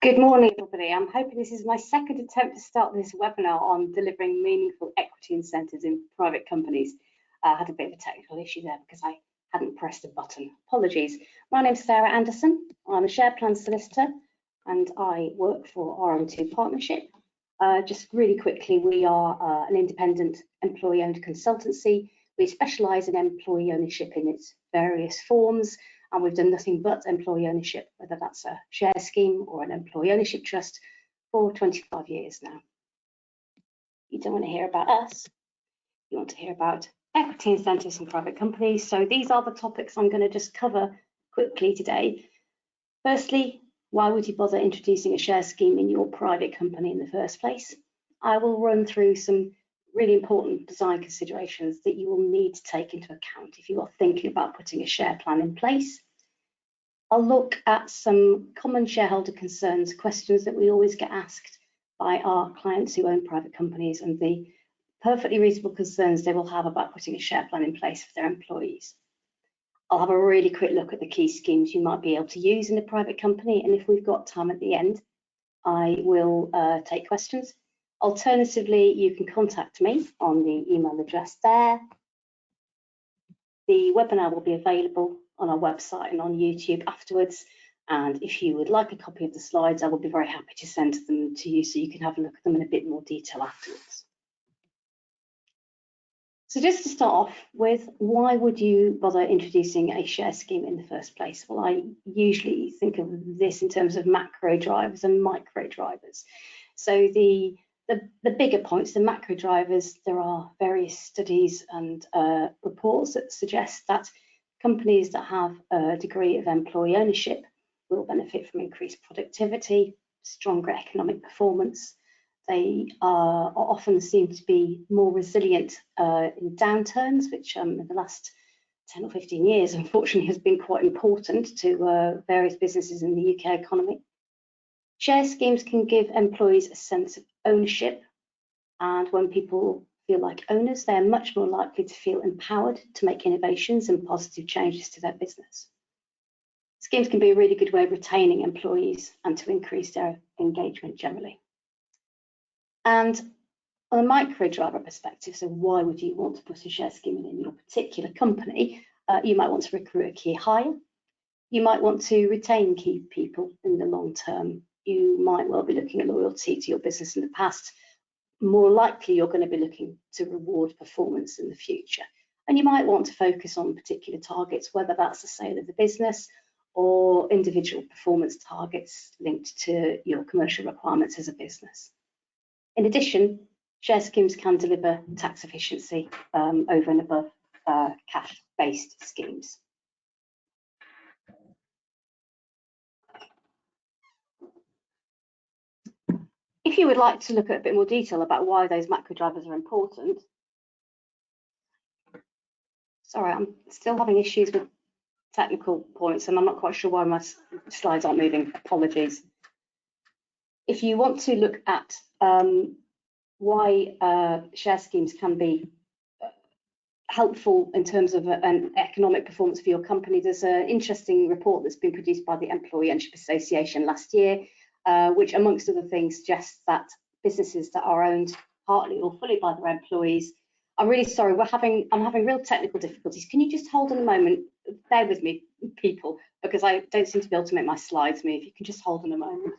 Good morning, everybody. I'm hoping this is my second attempt to start this webinar on delivering meaningful equity incentives in private companies. I had a bit of a technical issue there because I hadn't pressed a button. Apologies. My name's Sarah Anderson. I'm a share plan solicitor and I work for RM2 Partnership. Just really quickly, we are an independent employee-owned consultancy. We specialise in employee ownership in its various forms. And we've done nothing but employee ownership, whether that's a share scheme or an employee ownership trust, for 25 years now. You don't want to hear about us. You want to hear about equity incentives in private companies. So these are the topics I'm going to just cover quickly today. Firstly, why would you bother introducing a share scheme in your private company in the first place? I will run through some really important design considerations that you will need to take into account if you are thinking about putting a share plan in place. I'll look at some common shareholder concerns, questions that we always get asked by our clients who own private companies, and the perfectly reasonable concerns they will have about putting a share plan in place for their employees. I'll have a really quick look at the key schemes you might be able to use in a private company, and if we've got time at the end, I will take questions. Alternatively, you can contact me on the email address there. The webinar will be available on our website and on YouTube afterwards. And if you would like a copy of the slides, I will be very happy to send them to you so you can have a look at them in a bit more detail afterwards. So just to start off with, why would you bother introducing a share scheme in the first place? Well, I usually think of this in terms of macro drivers and micro drivers. So the bigger points, the macro drivers, there are various studies and reports that suggest that companies that have a degree of employee ownership will benefit from increased productivity, stronger economic performance. They are often seem to be more resilient in downturns, which in the last 10 or 15 years, unfortunately, has been quite important to various businesses in the UK economy. Share schemes can give employees a sense of ownership, and when people feel like owners, they are much more likely to feel empowered to make innovations and positive changes to their business. Schemes can be a really good way of retaining employees and to increase their engagement generally. And on a micro driver perspective, so why would you want to put a share scheme in your particular company? You might want to recruit a key hire. You might want to retain key people in the long term. You might well be looking at loyalty to your business in the past. More likely, you're going to be looking to reward performance in the future. And you might want to focus on particular targets, whether that's the sale of the business or individual performance targets linked to your commercial requirements as a business. In addition, share schemes can deliver tax efficiency over and above cash-based schemes. If you would like to look at a bit more detail about why those macro drivers are important, sorry, I'm still having issues with technical points and I'm not quite sure why my slides aren't moving. Apologies. If you want to look at why share schemes can be helpful in terms of an economic performance for your company, there's an interesting report that's been produced by the Employee Ownership Association last year, which amongst other things suggests that businesses that are owned partly or fully by their employees. I'm really sorry, I'm having real technical difficulties. Can you just hold on a moment? Bear with me, people, because I don't seem to be able to make my slides move. If you can just hold on a moment.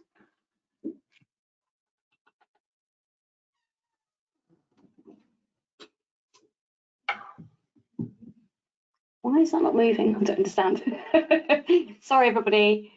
Why is that not moving? I don't understand. Sorry, everybody.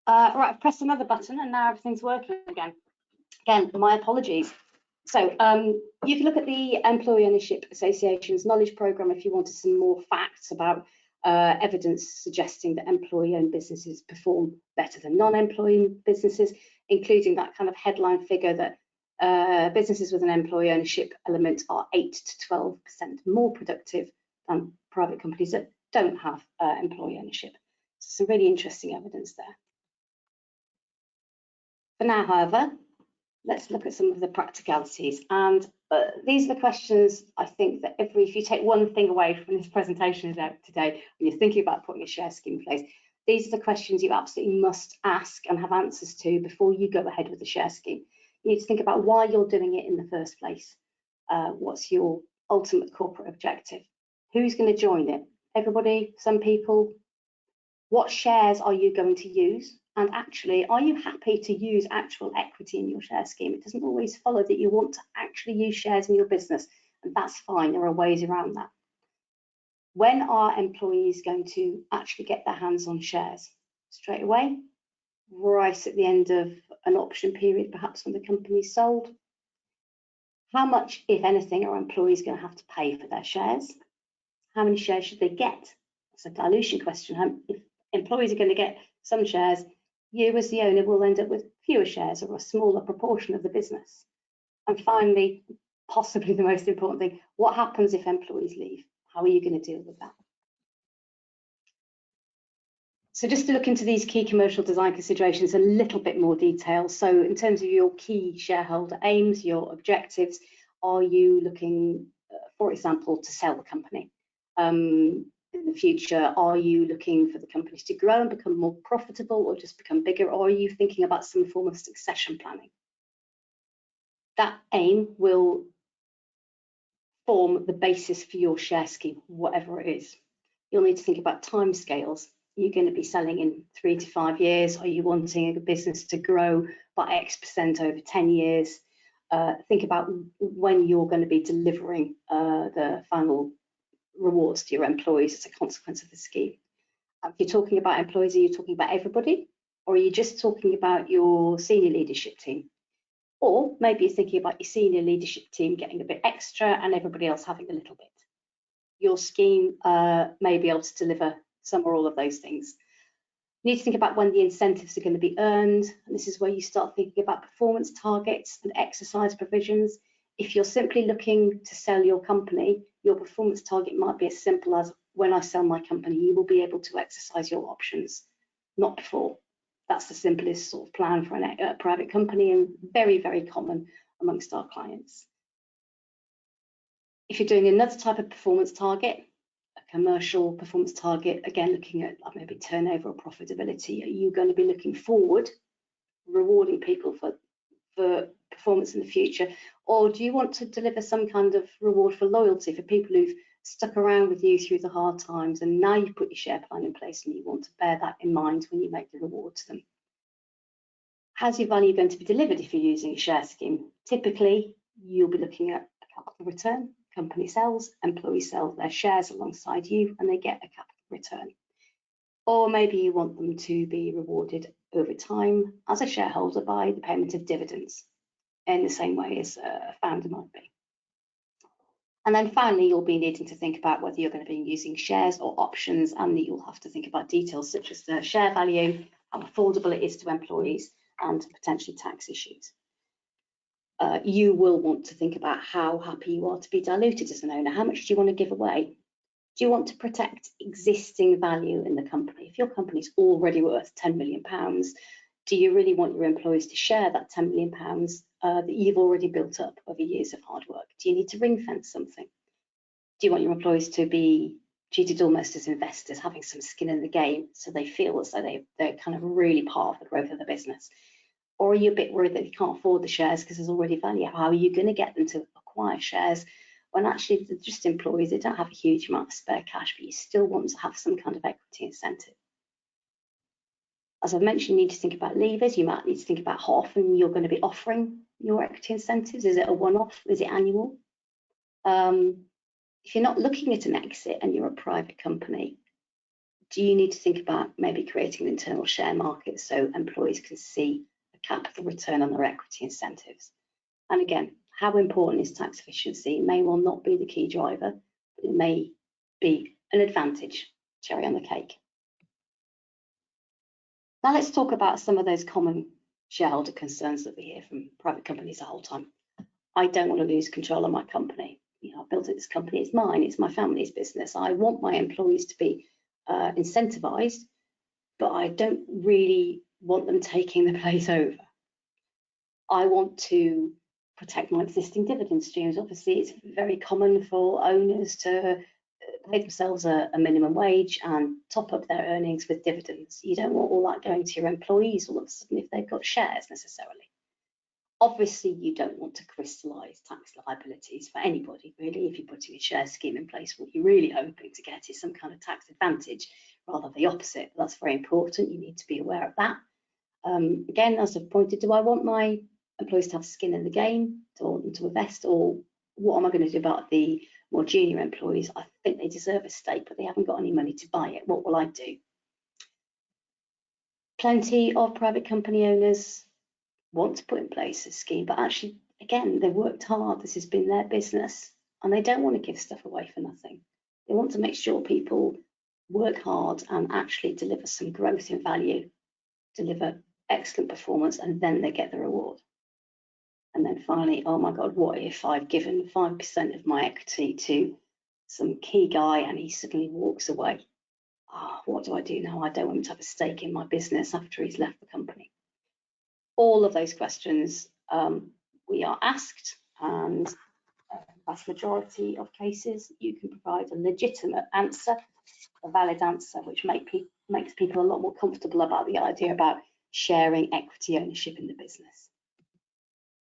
Right, I've pressed another button and now everything's working again. Again, my apologies. So you can look at the Employee Ownership Association's knowledge programme if you wanted some more facts about evidence suggesting that employee-owned businesses perform better than non-employee businesses, including that kind of headline figure that businesses with an employee ownership element are 8 to 12% more productive than private companies that don't have employee ownership. So some really interesting evidence there. For now, however, let's look at some of the practicalities. And these are the questions I think that if you take one thing away from this presentation today, when you're thinking about putting a share scheme in place, these are the questions you absolutely must ask and have answers to before you go ahead with the share scheme. You need to think about why you're doing it in the first place. What's your ultimate corporate objective? Who's going to join it? Everybody? Some people? What shares are you going to use? And actually, are you happy to use actual equity in your share scheme? It doesn't always follow that you want to actually use shares in your business, and that's fine. There are ways around that. When are employees going to actually get their hands on shares? Straight away? Right at the end of an option period, perhaps when the company's sold? How much, if anything, are employees going to have to pay for their shares? How many shares should they get? That's a dilution question. If employees are going to get some shares, you as the owner will end up with fewer shares or a smaller proportion of the business. And finally, possibly the most important thing, what happens if employees leave? How are you going to deal with that? So just to look into these key commercial design considerations in a little bit more detail. So in terms of your key shareholder aims, your objectives, are you looking, for example, to sell the company? In the future, are you looking for the companies to grow and become more profitable or just become bigger, or are you thinking about some form of succession planning? That aim will form the basis for your share scheme, whatever it is. You'll need to think about timescales. Are you going to be selling in 3 to 5 years? Are you wanting a business to grow by X% over 10 years? Think about when you're going to be delivering the final rewards to your employees as a consequence of the scheme. If you're talking about employees, are you talking about everybody? Or are you just talking about your senior leadership team? Or maybe you're thinking about your senior leadership team getting a bit extra and everybody else having a little bit. Your scheme may be able to deliver some or all of those things. You need to think about when the incentives are going to be earned. And this is where you start thinking about performance targets and exercise provisions. If you're simply looking to sell your company, your performance target might be as simple as, when I sell my company, you will be able to exercise your options, not before. That's the simplest sort of plan for a private company and very, very common amongst our clients. If you're doing another type of performance target, a commercial performance target, again, looking at maybe turnover or profitability, are you going to be looking forward, rewarding people for performance in the future, or do you want to deliver some kind of reward for loyalty for people who've stuck around with you through the hard times and now you've put your share plan in place and you want to bear that in mind when you make the reward to them? How's your value going to be delivered if you're using a share scheme? Typically, you'll be looking at a capital return. Company sells, employees sell their shares alongside you and they get a capital return. Or maybe you want them to be rewarded over time as a shareholder by the payment of dividends in the same way as a founder might be. And then finally, you'll be needing to think about whether you're going to be using shares or options, and you'll have to think about details such as the share value, how affordable it is to employees, and potentially tax issues. You will want to think about how happy you are to be diluted as an owner. How much do you want to give away? Do you want to protect existing value in the company? If your company's already worth £10 million, do you really want your employees to share that £10 million that you've already built up over years of hard work? Do you need to ring fence something? Do you want your employees to be treated almost as investors, having some skin in the game so they feel as though they're kind of really part of the growth of the business? Or are you a bit worried that you can't afford the shares because there's already value? How are you going to get them to acquire shares when actually they're just employees? They don't have a huge amount of spare cash, but you still want to have some kind of equity incentive. As I've mentioned, you need to think about levers. You might need to think about how often you're going to be offering your equity incentives. Is it a one-off? Is it annual? If you're not looking at an exit and you're a private company, do you need to think about maybe creating an internal share market so employees can see a capital return on their equity incentives? And again, how important is tax efficiency? It may well not be the key driver, but it may be an advantage, cherry on the cake. Now let's talk about some of those common shareholder concerns that we hear from private companies the whole time. I don't want to lose control of my company. You know, I built this company, it's mine, it's my family's business. I want my employees to be incentivized, but I don't really want them taking the place over. I want to protect my existing dividend streams. Obviously, it's very common for owners to pay themselves a minimum wage and top up their earnings with dividends. You don't want all that going to your employees all of a sudden if they've got shares necessarily. Obviously, you don't want to crystallise tax liabilities for anybody, really. If you're putting a share scheme in place, what you're really hoping to get is some kind of tax advantage rather than the opposite. That's very important. You need to be aware of that. Again, as I've pointed, do I want my employees to have skin in the game, to want them to invest, or what am I going to do about the more junior employees? I think they deserve a stake, but they haven't got any money to buy it. What will I do? Plenty of private company owners want to put in place a scheme, but actually, again, they've worked hard. This has been their business, and they don't want to give stuff away for nothing. They want to make sure people work hard and actually deliver some growth in value, deliver excellent performance, and then they get the reward. And then finally, oh my God, what if I've given 5% of my equity to some key guy and he suddenly walks away? What do I do now? I don't want him to have a stake in my business after he's left the company. All of those questions we are asked, and vast majority of cases you can provide a legitimate answer, a valid answer, which makes people a lot more comfortable about the idea about sharing equity ownership in the business.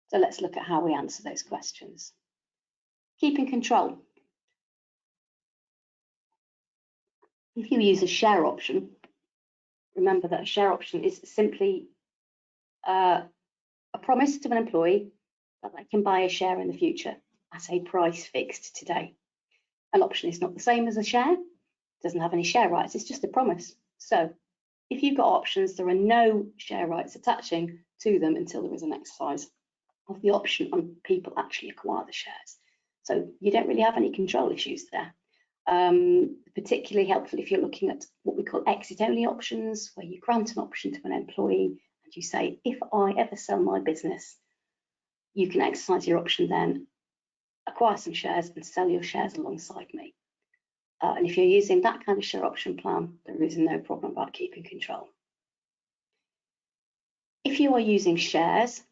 So let's look at how we answer those questions. Keeping control. If you use a share option, remember that a share option is simply a promise to an employee that they can buy a share in the future at a price fixed today. An option is not the same as a share, it doesn't have any share rights, it's just a promise. So if you've got options, there are no share rights attaching to them until there is an exercise of the option and people actually acquire the shares. So you don't really have any control issues there. Particularly helpful if you're looking at what we call exit-only options, where you grant an option to an employee and you say, if I ever sell my business, you can exercise your option then, acquire some shares and sell your shares alongside me. And if you're using that kind of share option plan, there is no problem about keeping control. If you are using shares,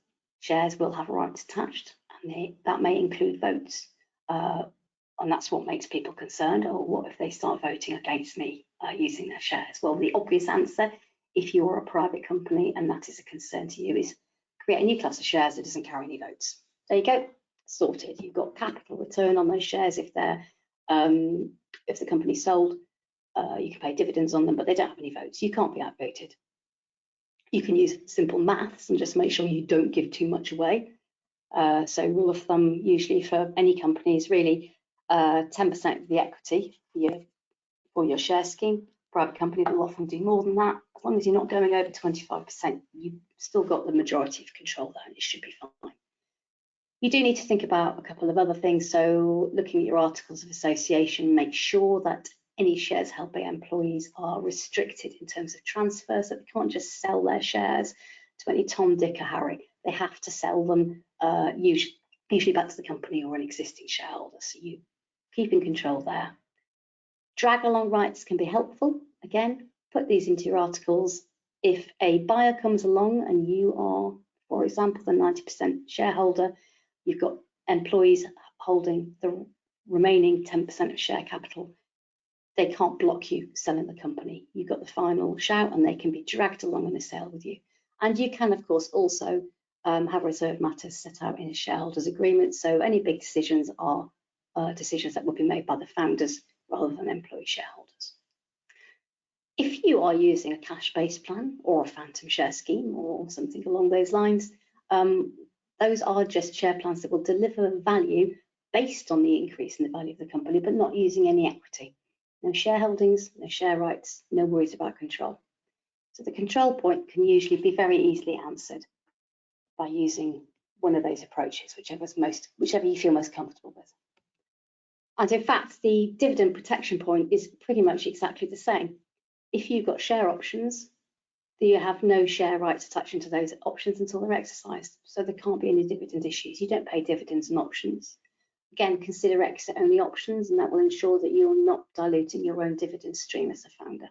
shares will have rights attached, and that may include votes. And that's what makes people concerned. Or what if they start voting against me using their shares? Well, the obvious answer, if you're a private company and that is a concern to you, is create a new class of shares that doesn't carry any votes. There you go, sorted. You've got capital return on those shares if they're if the company's sold. You can pay dividends on them, but they don't have any votes. You can't be outvoted. You can use simple maths and just make sure you don't give too much away. So rule of thumb usually for any company is really 10% of the equity for your share scheme. Private company will often do more than that. As long as you're not going over 25%, you've still got the majority of control there and it should be fine. You do need to think about a couple of other things. So looking at your articles of association, make sure that any shares held by employees are restricted in terms of transfer, so they can't just sell their shares to any Tom, Dick or Harry. They have to sell them usually back to the company or an existing shareholder, so you keep in control there. Drag along rights can be helpful. Again, put these into your articles. If a buyer comes along and you are, for example, the 90% shareholder, you've got employees holding the remaining 10% of share capital, they can't block you selling the company. You've got the final shout and they can be dragged along in a sale with you. And you can, of course, also have reserved matters set out in a shareholders agreement. So any big decisions are decisions that will be made by the founders rather than employee shareholders. If you are using a cash-based plan or a phantom share scheme or something along those lines, those are just share plans that will deliver value based on the increase in the value of the company, but not using any equity. No shareholdings, no share rights, no worries about control. So the control point can usually be very easily answered by using one of those approaches, whichever you feel most comfortable with. And in fact, the dividend protection point is pretty much exactly the same. If you've got share options, you have no share rights attaching to those options until they're exercised. So there can't be any dividend issues. You don't pay dividends and options. Again, consider exit only options, and that will ensure that you're not diluting your own dividend stream as a founder.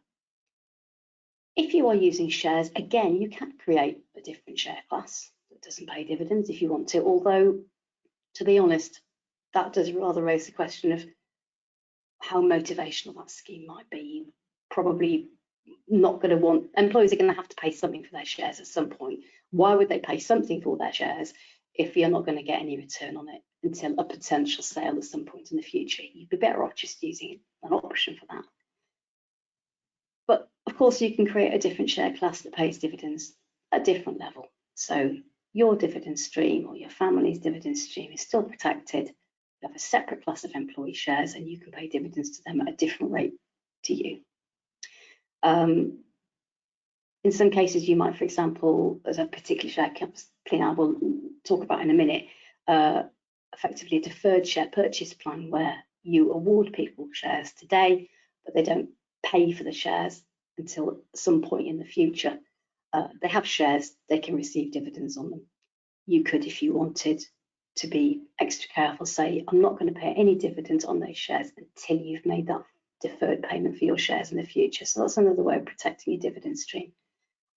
If you are using shares, again, you can create a different share class that doesn't pay dividends if you want to, although, to be honest, that does rather raise the question of how motivational that scheme might be. You probably not going to want, employees are going to have to pay something for their shares at some point. Why would they pay something for their shares if you're not going to get any return on it until a potential sale at some point in the future? You'd be better off just using an option for that. But of course, you can create a different share class that pays dividends at a different level. So your dividend stream or your family's dividend stream is still protected. You have a separate class of employee shares and you can pay dividends to them at a different rate to you. In some cases, you might, for example, as a particular share plan I will talk about in a minute, effectively a deferred share purchase plan where you award people shares today, but they don't pay for the shares until some point in the future. They have shares, they can receive dividends on them. You could, if you wanted to be extra careful, say, I'm not going to pay any dividends on those shares until you've made that deferred payment for your shares in the future. So that's another way of protecting your dividend stream.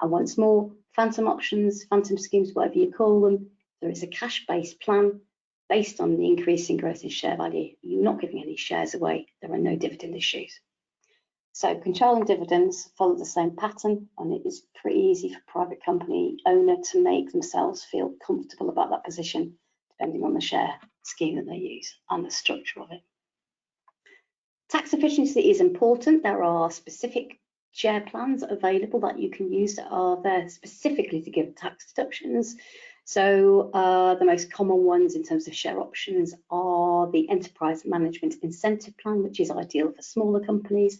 And once more, phantom options, phantom schemes, whatever you call them, there is a cash-based plan based on the increase in growth in share value. You're not giving any shares away. There are no dividend issues. So controlling dividends follow the same pattern, and it is pretty easy for private company owner to make themselves feel comfortable about that position, depending on the share scheme that they use and the structure of it. Tax efficiency is important. There are specific share plans available that you can use that are there specifically to give tax deductions. So the most common ones in terms of share options are the Enterprise Management Incentive Plan, which is ideal for smaller companies,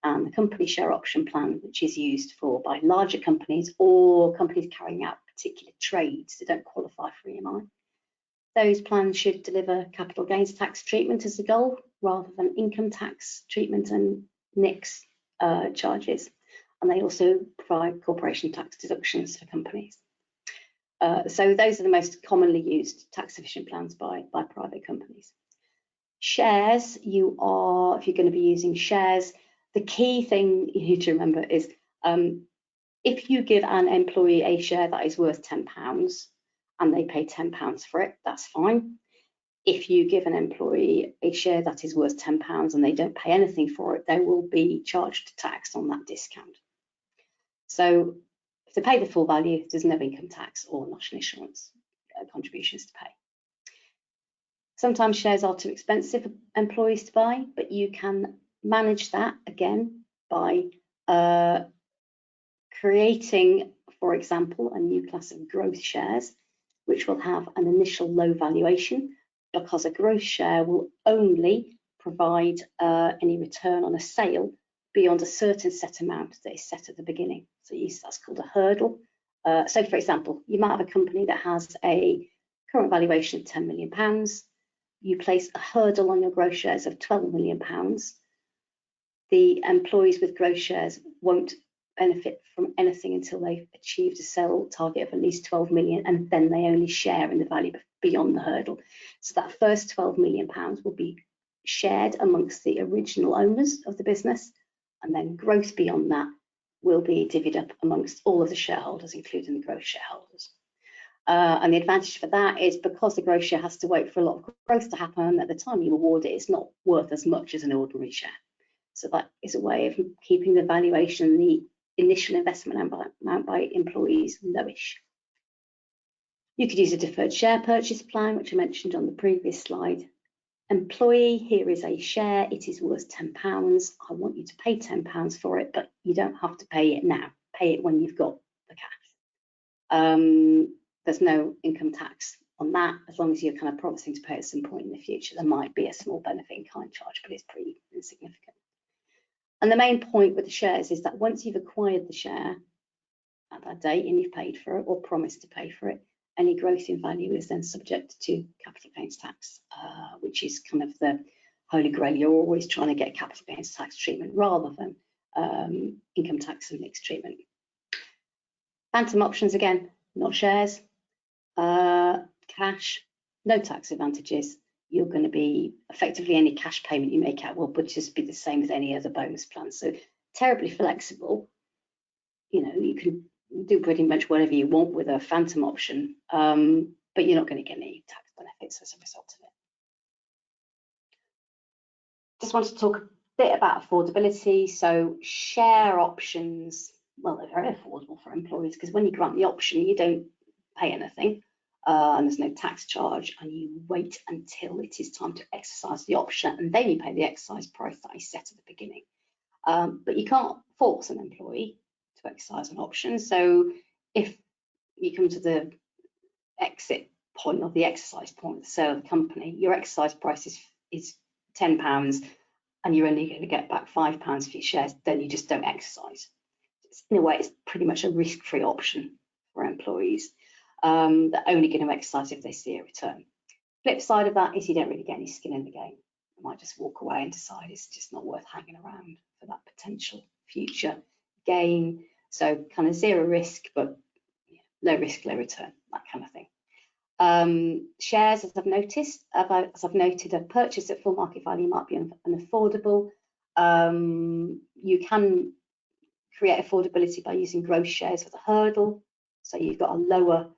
and the Company Share Option Plan, which is used by larger companies or companies carrying out particular trades that don't qualify for EMI. Those plans should deliver capital gains tax treatment as a goal rather than income tax treatment and NICS charges. And they also provide corporation tax deductions for companies. So those are the most commonly used tax efficient plans by private companies. Shares, if you're going to be using shares, the key thing you need to remember is if you give an employee a share that is worth £10 and they pay £10 for it, that's fine. If you give an employee a share that is worth £10 and they don't pay anything for it, they will be charged tax on that discount. So if they pay the full value, there's no income tax or national insurance contributions to pay. Sometimes shares are too expensive for employees to buy, but you can manage that again by creating, for example, a new class of growth shares, which will have an initial low valuation, because a growth share will only provide any return on a sale beyond a certain set amount that is set at the beginning. So that's called a hurdle. So for example, you might have a company that has a current valuation of £10 million. You place a hurdle on your growth shares of £12 million. The employees with growth shares won't benefit from anything until they've achieved a sale target of at least 12 million, and then they only share in the value beyond the hurdle. So that first 12 million pounds will be shared amongst the original owners of the business, and then growth beyond that will be divvied up amongst all of the shareholders, including the growth shareholders. And the advantage for that is because the growth share has to wait for a lot of growth to happen, at the time you award it, it's not worth as much as an ordinary share. So that is a way of keeping the valuation, the initial investment amount by employees, lowish. You could use a deferred share purchase plan, which I mentioned on the previous slide. Employee, here is a share, it is worth £10. I want you to pay £10 for it, but you don't have to pay it now. Pay it when you've got the cash. There's no income tax on that, as long as you're kind of promising to pay at some point in the future. There might be a small benefit in kind charge, but it's pretty insignificant. And the main point with the shares is that once you've acquired the share at that date and you've paid for it or promised to pay for it, any growth in value is then subject to capital gains tax, which is kind of the holy grail. You're always trying to get capital gains tax treatment rather than income tax and mixed treatment. Phantom options, again, not shares, cash, no tax advantages. You're going to be effectively any cash payment you make out will just be the same as any other bonus plan. So terribly flexible. You know, you can do pretty much whatever you want with a phantom option, but you're not going to get any tax benefits as a result of it. Just want to talk a bit about affordability. So share options, well, they're very affordable for employees because when you grant the option, you don't pay anything. And there's no tax charge, and you wait until it is time to exercise the option, and then you pay the exercise price that I set at the beginning. But you can't force an employee to exercise an option. So if you come to the exit point or the exercise point of the sale of the company, your exercise price is £10, and you're only going to get back £5 for your shares, then you just don't exercise. In a way, it's pretty much a risk-free option for employees. They're only going to exercise if they see a return. Flip side of that is you don't really get any skin in the game. You might just walk away and decide it's just not worth hanging around for that potential future gain. So kind of zero risk, but low risk, low return, that kind of thing. Shares, as I've noted, a purchase at full market value might be unaffordable. You can create affordability by using gross shares with a hurdle. So you've got a lower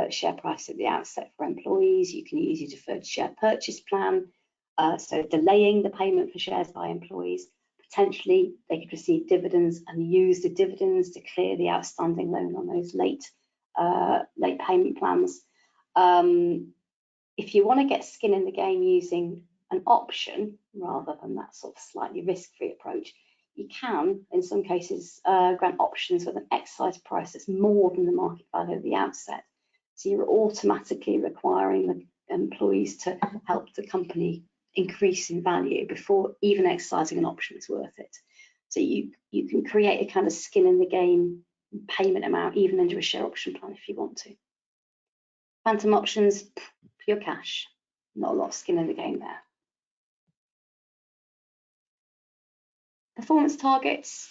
share price at the outset for employees. You can use your deferred share purchase plan, so delaying the payment for shares by employees. Potentially, they could receive dividends and use the dividends to clear the outstanding loan on those late payment plans. If you want to get skin in the game using an option rather than that sort of slightly risk-free approach, you can, in some cases, grant options with an exercise price that's more than the market value at the outset. So you're automatically requiring the employees to help the company increase in value before even exercising an option is worth it. So you can create a kind of skin in the game payment amount even under a share option plan if you want to. Phantom options, pure cash, not a lot of skin in the game there. Performance targets.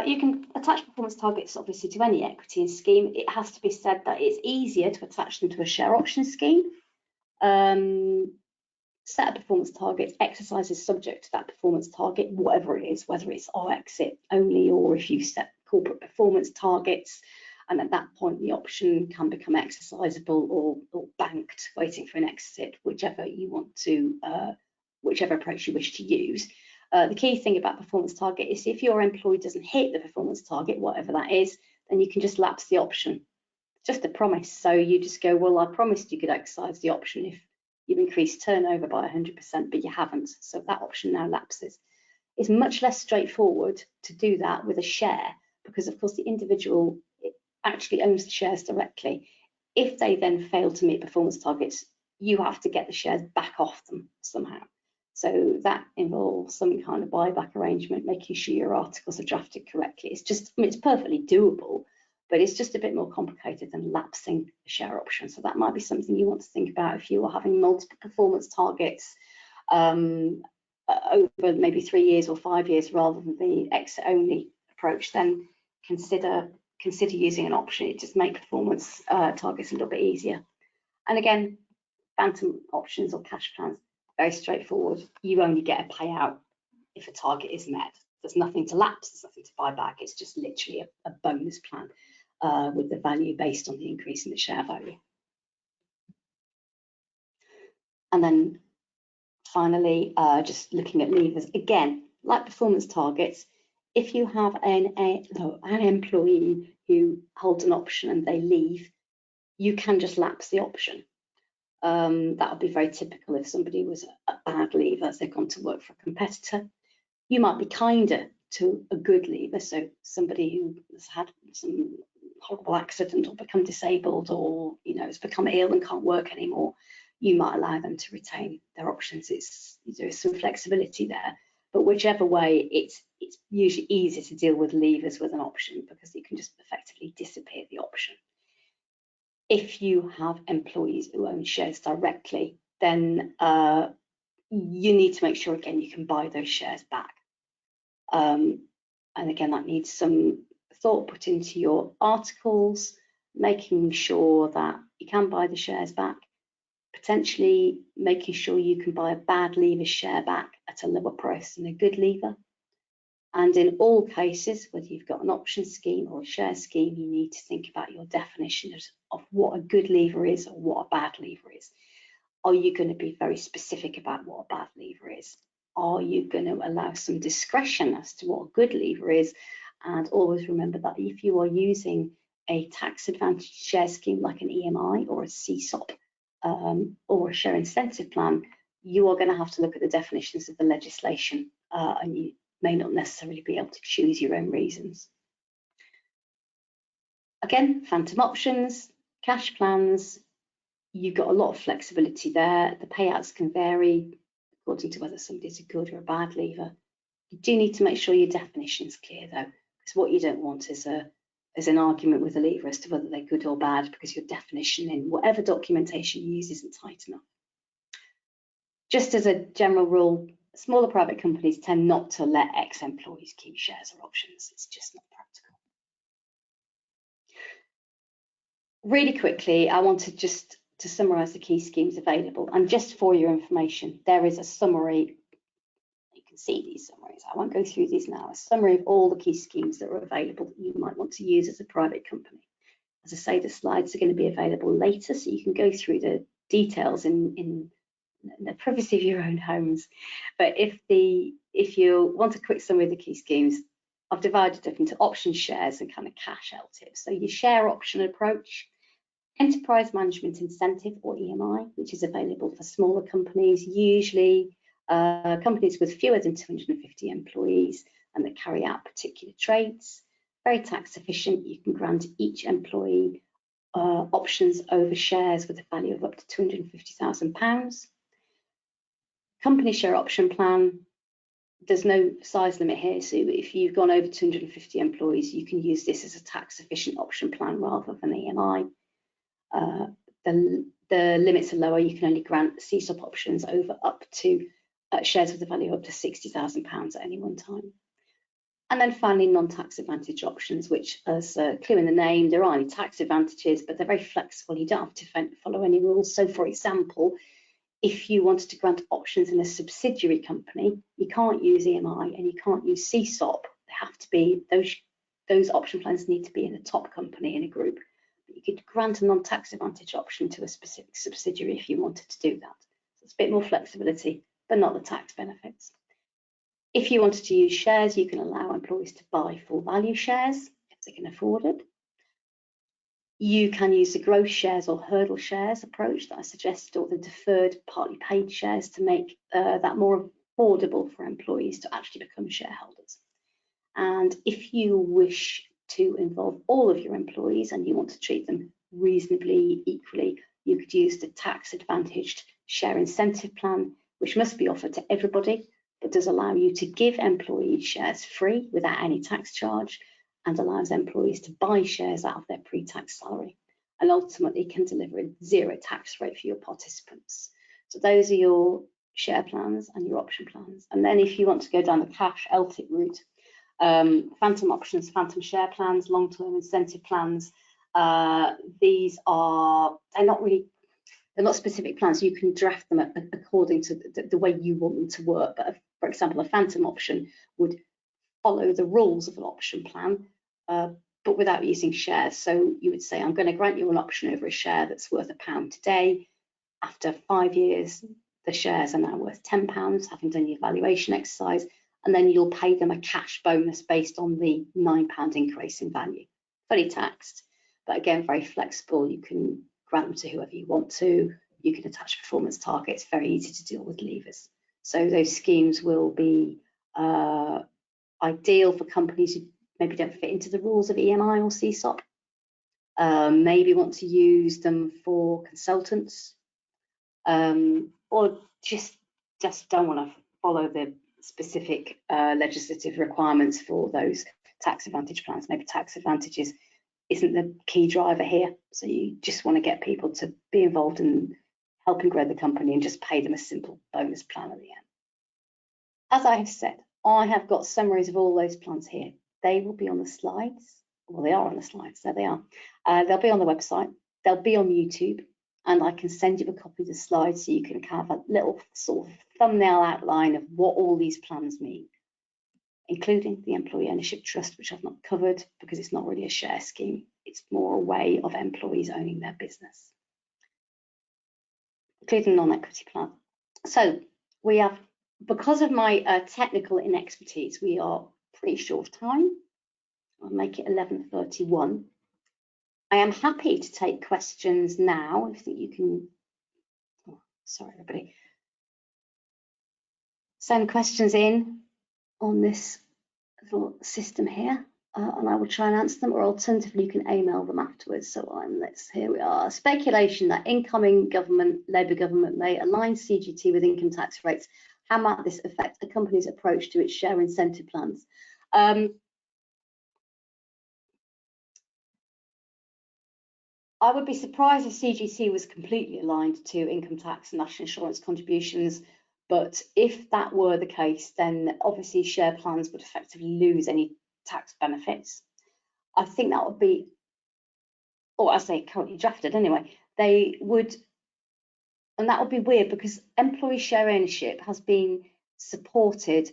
You can attach performance targets obviously to any equity scheme. It has to be said that it's easier to attach them to a share option scheme. Set a performance target, exercise is subject to that performance target, whatever it is, whether it's our exit only or if you set corporate performance targets, and at that point the option can become exercisable or banked, waiting for an exit, whichever you want to, whichever approach you wish to use. The key thing about performance target is if your employee doesn't hit the performance target, whatever that is, then you can just lapse the option. Just a promise. So you just go, well, I promised you could exercise the option if you've increased turnover by 100%, but you haven't. So that option now lapses. It's much less straightforward to do that with a share because, of course, the individual actually owns the shares directly. If they then fail to meet performance targets, you have to get the shares back off them somehow. So that involves some kind of buyback arrangement, making sure your articles are drafted correctly. It's just, I mean, it's perfectly doable, but it's just a bit more complicated than lapsing a share option. So that might be something you want to think about if you are having multiple performance targets over maybe 3 years or 5 years rather than the exit only approach. Then consider using an option. It just makes performance targets a little bit easier. And again, phantom options or cash plans, very straightforward. You only get a payout if a target is met. There's nothing to lapse, there's nothing to buy back. It's just literally a bonus plan with the value based on the increase in the share value. And then finally, just looking at levers, again, like performance targets, if you have an employee who holds an option and they leave, you can just lapse the option. That would be very typical if somebody was a bad leaver, they've gone to work for a competitor. You might be kinder to a good leaver, so somebody who has had some horrible accident or become disabled or has become ill and can't work anymore. You might allow them to retain their options. There's some flexibility there, But whichever way, it's usually easier to deal with leavers with an option because you can just effectively disappear the option. If you have employees who own shares directly, then you need to make sure, again, you can buy those shares back. And again, that needs some thought put into your articles, making sure that you can buy the shares back, potentially making sure you can buy a bad leaver share back at a lower price than a good leaver. And in all cases, whether you've got an option scheme or a share scheme, you need to think about your definition of what a good leaver is or what a bad leaver is. Are you going to be very specific about what a bad leaver is? Are you going to allow some discretion as to what a good leaver is? And always remember that if you are using a tax advantage share scheme like an EMI or a CSOP or a share incentive plan, you are going to have to look at the definitions of the legislation and you may not necessarily be able to choose your own reasons. Again, phantom options, cash plans, you've got a lot of flexibility there. The payouts can vary according to whether somebody's a good or a bad leaver. You do need to make sure your definition is clear though, because what you don't want is an argument with a leaver as to whether they're good or bad because your definition in whatever documentation you use isn't tight enough. Just as a general rule, smaller private companies tend not to let ex-employees keep shares or options. It's just not practical. Really quickly, I wanted just to summarise the key schemes available, and just for your information, there is a summary. You can see these summaries. I won't go through these now. A summary of all the key schemes that are available that you might want to use as a private company. As I say, the slides are going to be available later, so you can go through the details in the privacy of your own homes. But if you want a quick summary of the key schemes, I've divided up into option shares and kind of cash LTIPs. So your share option approach, enterprise management incentive or EMI, which is available for smaller companies, usually companies with fewer than 250 employees and that carry out particular trades. Very tax efficient. You can grant each employee options over shares with a value of up to £250,000. Company share option plan, there's no size limit here, so if you've gone over 250 employees, you can use this as a tax efficient option plan rather than EMI. The limits are lower. You can only grant CSOP options over up to shares with a value of up to £60,000 at any one time. And then finally, non-tax advantage options, which, as clear in the name, there aren't any tax advantages, but they're very flexible. You don't have to follow any rules. So, for example, if you wanted to grant options in a subsidiary company, you can't use EMI and you can't use CSOP. They have to be, those option plans need to be in a top company in a group. But you could grant a non-tax advantage option to a specific subsidiary if you wanted to do that. So it's a bit more flexibility, but not the tax benefits. If you wanted to use shares, you can allow employees to buy full value shares if they can afford it. You can use the growth shares or hurdle shares approach that I suggested, or the deferred partly paid shares to make that more affordable for employees to actually become shareholders. And if you wish to involve all of your employees and you want to treat them reasonably equally, you could use the tax advantaged share incentive plan, which must be offered to everybody, but does allow you to give employees shares free without any tax charge, and allows employees to buy shares out of their pre-tax salary, and ultimately can deliver a zero tax rate for your participants. So those are your share plans and your option plans. And then if you want to go down the cash LTIP route, phantom options, phantom share plans, long-term incentive plans, these are, they're not specific plans. You can draft them according to the way you want them to work. But for example, a phantom option would follow the rules of an option plan, but without using shares. So you would say, I'm going to grant you an option over a share that's worth £1 today. After 5 years, the shares are now worth £10, having done your valuation exercise, and then you'll pay them a cash bonus based on the £9 increase in value. Fully taxed, but again, very flexible. You can grant them to whoever you want to. You can attach performance targets, very easy to deal with levers. So those schemes will be ideal for companies who maybe don't fit into the rules of EMI or CSOP, maybe want to use them for consultants, or just don't want to follow the specific legislative requirements for those tax advantage plans. Maybe tax advantages isn't the key driver here, so you just want to get people to be involved in helping grow the company and just pay them a simple bonus plan at the end. As I have said, I have got summaries of all those plans here. They will be on the slides. Well, they are on the slides. There they are. They'll be on the website. They'll be on YouTube, and I can send you a copy of the slides so you can have a little sort of thumbnail outline of what all these plans mean, including the employee ownership trust, which I've not covered because it's not really a share scheme. It's more a way of employees owning their business, including non-equity plan. So we have, because of my technical inexpertise, we are pretty short of time. I'll make it 11:31. I am happy to take questions now. I think you can, oh, sorry everybody, send questions in on this little system here, and I will try and answer them, or alternatively you can email them afterwards. So here we are. Speculation that incoming government, Labour government, may align CGT with income tax rates. How might this affect a company's approach to its share incentive plans? I would be surprised if CGT was completely aligned to income tax and national insurance contributions, but if that were the case, then obviously share plans would effectively lose any tax benefits. I think that would be, or as they currently drafted anyway, they would, and that would be weird because employee share ownership has been supported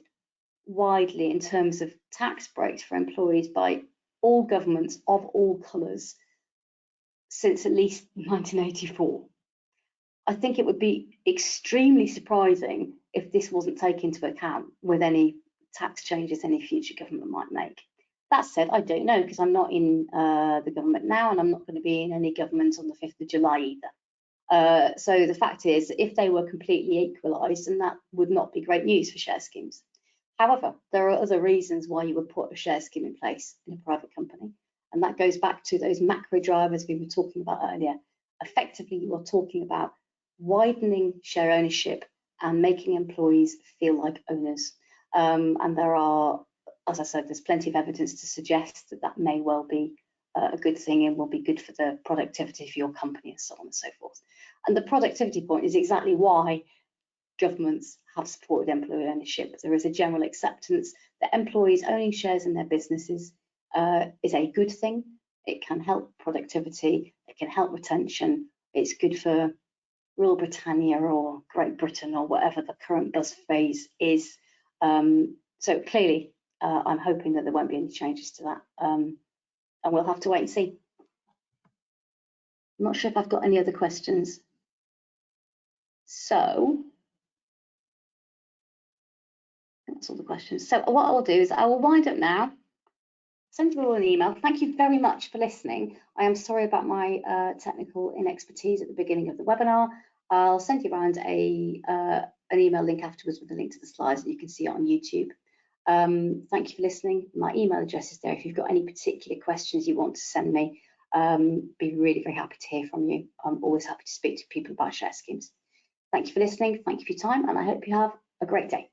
widely in terms of tax breaks for employees by all governments of all colours since at least 1984. I think it would be extremely surprising if this wasn't taken into account with any tax changes any future government might make. That said, I don't know because I'm not in the government now, and I'm not going to be in any government on the 5th of July either. So the fact is, if they were completely equalised, then that would not be great news for share schemes. However, there are other reasons why you would put a share scheme in place in a private company. And that goes back to those macro drivers we were talking about earlier. Effectively, you are talking about widening share ownership and making employees feel like owners. And there are, as I said, there's plenty of evidence to suggest that that may well be a good thing and will be good for the productivity of your company and so on and so forth. And the productivity point is exactly why governments have supported employee ownership. There is a general acceptance that employees owning shares in their businesses is a good thing. It can help productivity, it can help retention, it's good for Rule Britannia or Great Britain or whatever the current buzz phrase is. So clearly, I'm hoping that there won't be any changes to that, and we'll have to wait and see. I'm not sure if I've got any other questions. So that's all the questions. So what I'll do is I will wind up now. Send you all an email. Thank you very much for listening. I am sorry about my technical inexpertise at the beginning of the webinar. I'll send you around an email link afterwards with a link to the slides, and you can see it on YouTube. Thank you for listening. My email address is there if you've got any particular questions you want to send me. Be really very happy to hear from you. I'm always happy to speak to people about share schemes. Thank you for listening. Thank you for your time, and I hope you have a great day.